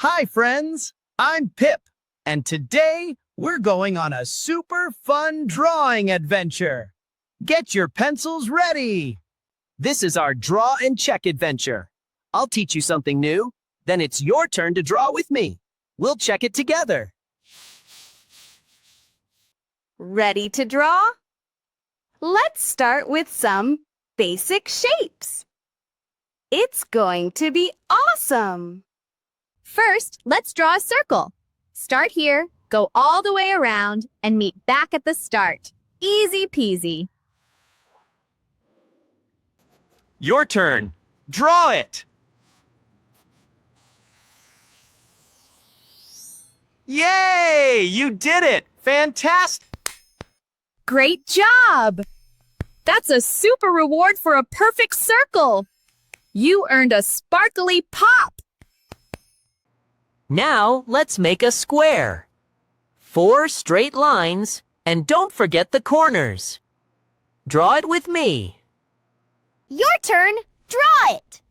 Hi, friends. I'm Pip, and today we're going on a super fun drawing adventure. Get your pencils ready. This is our draw and check adventure. I'll teach you something new, then it's your turn to draw with me. We'll check it together. Ready to draw? Let's start with some basic shapes. It's going to be awesome! First, let's draw a circle. Start here, go all the way around, and meet back at the start. Easy peasy. Your turn. Draw it. Yay! You did it! Fantastic! Great job! That's a super reward for a perfect circle. You earned a sparkly pop. Now, let's make a square. 4 straight lines, and don't forget the corners. Draw it with me. Your turn. Draw it.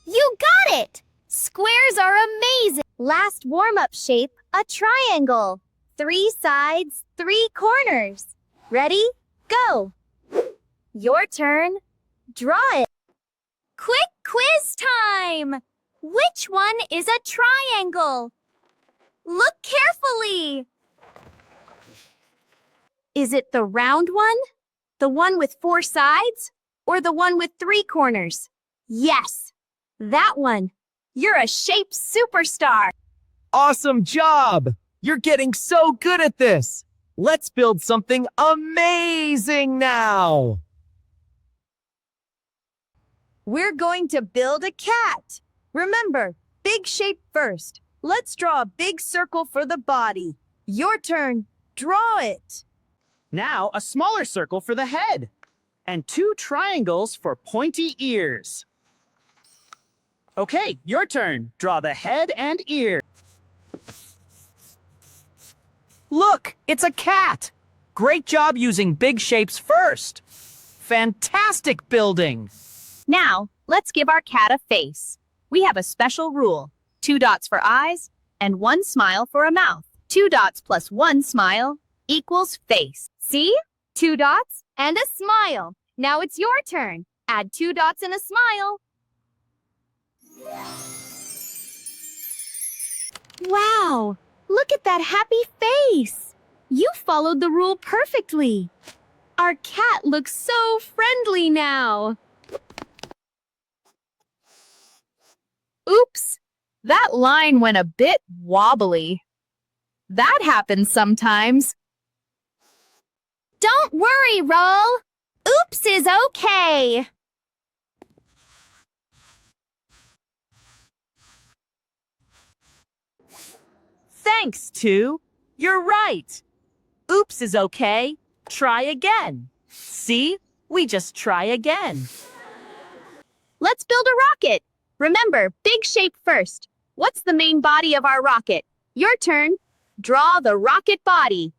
You got it! Squares are amazing! Last warm-up shape, a triangle. 3 sides, 3 corners. Ready? Go! Your turn. Draw it. Quick quiz time! Which one is a triangle? Look carefully! Is it the round one? The one with 4 sides? Or the one with 3 corners? Yes! That one. You're a shape superstar. Awesome job! You're getting so good at this! Let's build something amazing now! We're going to build a cat. Remember, big shape first. Let's draw a big circle for the body. Your turn. Draw it. Now, a smaller circle for the head. And 2 triangles for pointy ears. Okay, your turn. Draw the head and ear. Look, it's a cat! Great job using big shapes first! Fantastic building! Now, let's give our cat a face. We have a special rule. 2 dots for eyes and 1 smile for a mouth. 2 dots plus 1 smile equals face. See? 2 dots and a smile. Now it's your turn. Add 2 dots and a smile. Wow! Look at that happy face! You followed the rule perfectly. Our cat looks so friendly now. Oops! That line went a bit wobbly. That happens sometimes. Don't worry, Roll. Oops is okay. Thanks, 2. You're right. Oops is okay. Try again. See? We just try again. Let's build a rocket. Remember, big shape first. What's the main body of our rocket? Your turn. Draw the rocket body.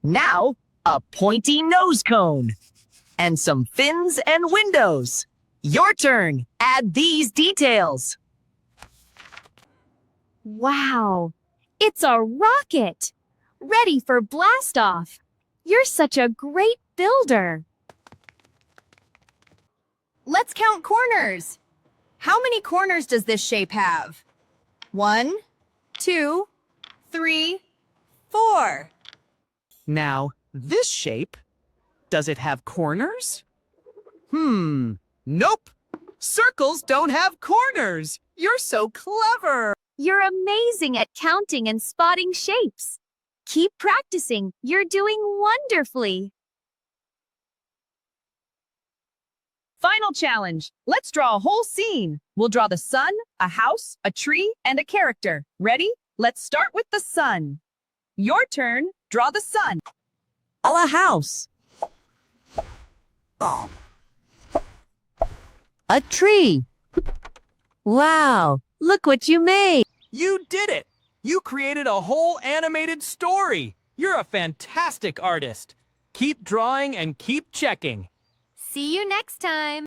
Now, a pointy nose cone. And some fins and windows. Your turn. Add these details. Wow, it's a rocket. Ready for blast off. You're such a great builder. Let's count corners. How many corners does this shape have? 1, 2, 3, 4. Now, this shape, does it have corners? Nope! Circles don't have corners! You're so clever! You're amazing at counting and spotting shapes. Keep practicing. You're doing wonderfully. Final challenge. Let's draw a whole scene. We'll draw the sun, a house, a tree, and a character. Ready? Let's start with the sun. Your turn. Draw the sun. A house. A tree. Wow, look what you made. You did it! You created a whole animated story! You're a fantastic artist! Keep drawing and keep checking. See you next time.